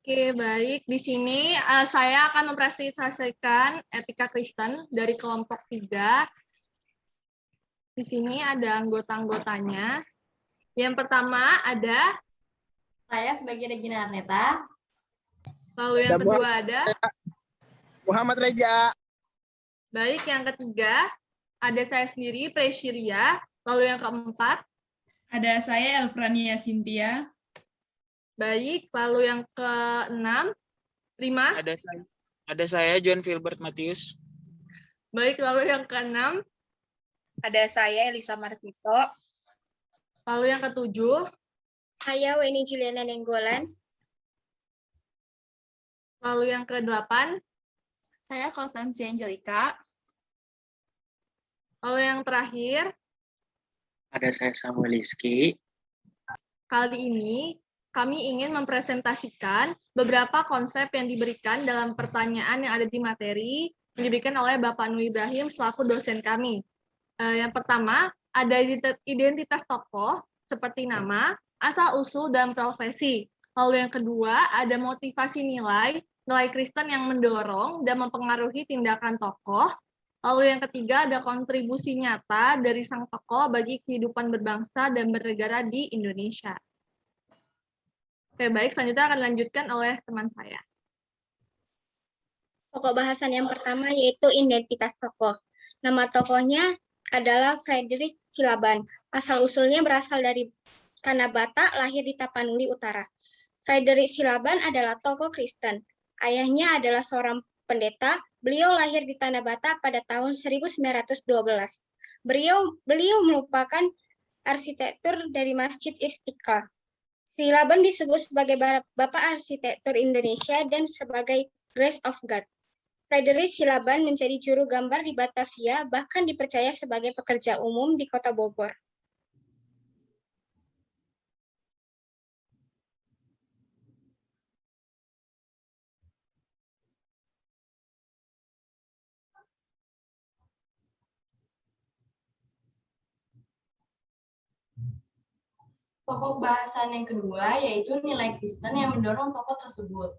Oke, baik. Di sini saya akan mempresentasikan etika Kristen dari kelompok 3. Di sini ada anggota-anggotanya. Yang pertama ada Saya sebagai Regina Arneta. Lalu yang kedua ada Muhammad Reja. Baik, yang ketiga ada saya sendiri, Presyiria. Lalu yang keempat ada saya, Elfrania Cynthia. Baik, lalu yang keenam, Rima. Ada saya, John Filbert Matius. Baik, lalu yang keenam. Ada saya, Elisa Martito. Lalu yang ketujuh. Saya, Weni Juliana Nenggolan. Lalu yang ke-8. Saya, Konstansia Angelika. Lalu yang terakhir. Ada saya, Samuel Rizky. Kali ini kami ingin mempresentasikan beberapa konsep yang diberikan dalam pertanyaan yang ada di materi yang diberikan oleh Bapak Nui Ibrahim selaku dosen kami. Yang pertama, ada identitas tokoh seperti nama, asal-usul, dan profesi. Lalu yang kedua, ada motivasi nilai Kristen yang mendorong dan mempengaruhi tindakan tokoh. Lalu yang ketiga, ada kontribusi nyata dari sang tokoh bagi kehidupan berbangsa dan bernegara di Indonesia. Oke, baik. Selanjutnya akan dilanjutkan oleh teman saya. Pokok bahasan yang pertama yaitu identitas tokoh. Nama tokohnya adalah Frederick Silaban. Asal-usulnya berasal dari Tanah Batak, lahir di Tapanuli Utara. Frederick Silaban adalah tokoh Kristen. Ayahnya adalah seorang pendeta. Beliau lahir di Tanah Batak pada tahun 1912. Beliau merupakan arsitektur dari Masjid Istiqlal. Silaban disebut sebagai Bapak Arsitektur Indonesia dan sebagai Grace of God. Frederick Silaban menjadi juru gambar di Batavia, bahkan dipercaya sebagai pekerja umum di Kota Bogor. Pokok bahasan yang kedua yaitu nilai Kristen yang mendorong tokoh tersebut.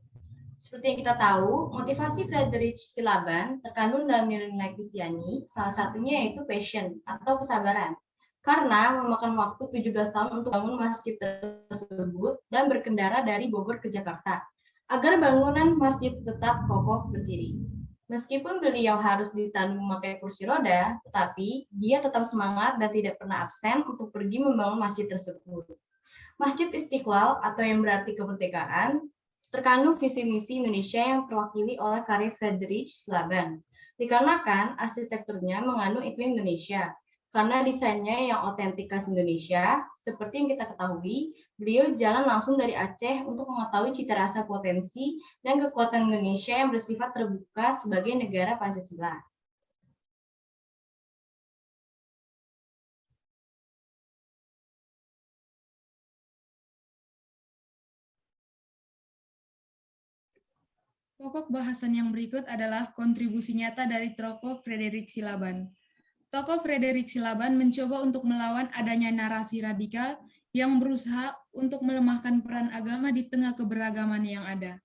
Seperti yang kita tahu, motivasi Frederick Silaban terkandung dalam nilai-nilai Kristiani, salah satunya yaitu passion atau kesabaran. Karena memakan waktu 17 tahun untuk bangun masjid tersebut dan berkendara dari Bogor ke Jakarta, agar bangunan masjid tetap kokoh berdiri. Meskipun beliau harus ditandu memakai kursi roda, tetapi dia tetap semangat dan tidak pernah absen untuk pergi membangun masjid tersebut. Masjid Istiqlal atau yang berarti kemerdekaan terkandung visi misi Indonesia yang terwakili oleh karya Frederick Silaban. Dikarenakan arsitekturnya mengandung iklim Indonesia, karena desainnya yang otentik khas Indonesia, seperti yang kita ketahui, beliau jalan langsung dari Aceh untuk mengetahui cita rasa potensi dan kekuatan Indonesia yang bersifat terbuka sebagai negara Pancasila. Pokok bahasan yang berikut adalah kontribusi nyata dari tokoh Frederick Silaban. Tokoh Frederick Silaban mencoba untuk melawan adanya narasi radikal yang berusaha untuk melemahkan peran agama di tengah keberagaman yang ada.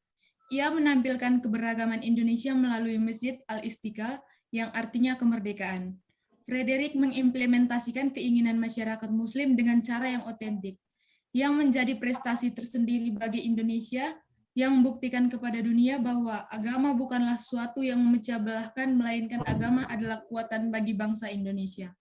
Ia menampilkan keberagaman Indonesia melalui Masjid Al-Istiqlal yang artinya kemerdekaan. Frederick mengimplementasikan keinginan masyarakat Muslim dengan cara yang otentik, yang menjadi prestasi tersendiri bagi Indonesia, yang membuktikan kepada dunia bahwa agama bukanlah sesuatu yang memecah belahkan, melainkan agama adalah kekuatan bagi bangsa Indonesia.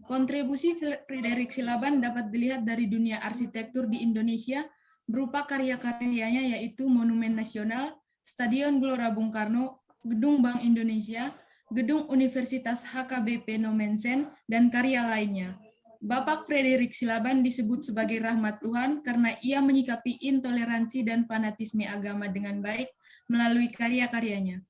Kontribusi Frederick Silaban dapat dilihat dari dunia arsitektur di Indonesia berupa karya-karyanya yaitu Monumen Nasional, Stadion Gelora Bung Karno, Gedung Bank Indonesia, Gedung Universitas HKBP Nomensen, dan karya lainnya. Bapak Frederick Silaban disebut sebagai rahmat Tuhan karena ia menyikapi intoleransi dan fanatisme agama dengan baik melalui karya-karyanya.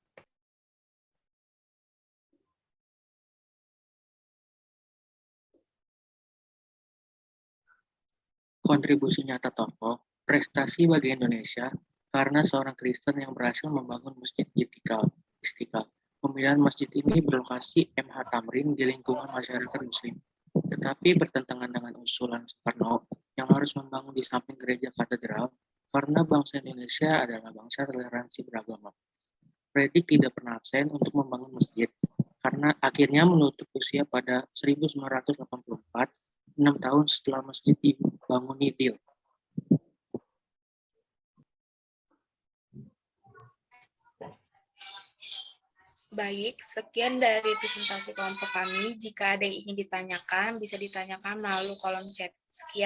Kontribusi nyata tokoh, prestasi bagi Indonesia karena seorang Kristen yang berhasil membangun Masjid Istiqlal. Pemilihan masjid ini berlokasi MH Tamrin di lingkungan masyarakat Muslim, tetapi bertentangan dengan usulan Soekarno yang harus membangun di samping gereja katedral karena bangsa Indonesia adalah bangsa toleransi beragama. Fredrik tidak pernah absen untuk membangun masjid, karena akhirnya menutup usia pada 1984, 6 tahun setelah masjid dibangun Nidil. Baik, sekian dari presentasi kelompok kami. Jika ada yang ingin ditanyakan, bisa ditanyakan melalui kolom chat. Sekian.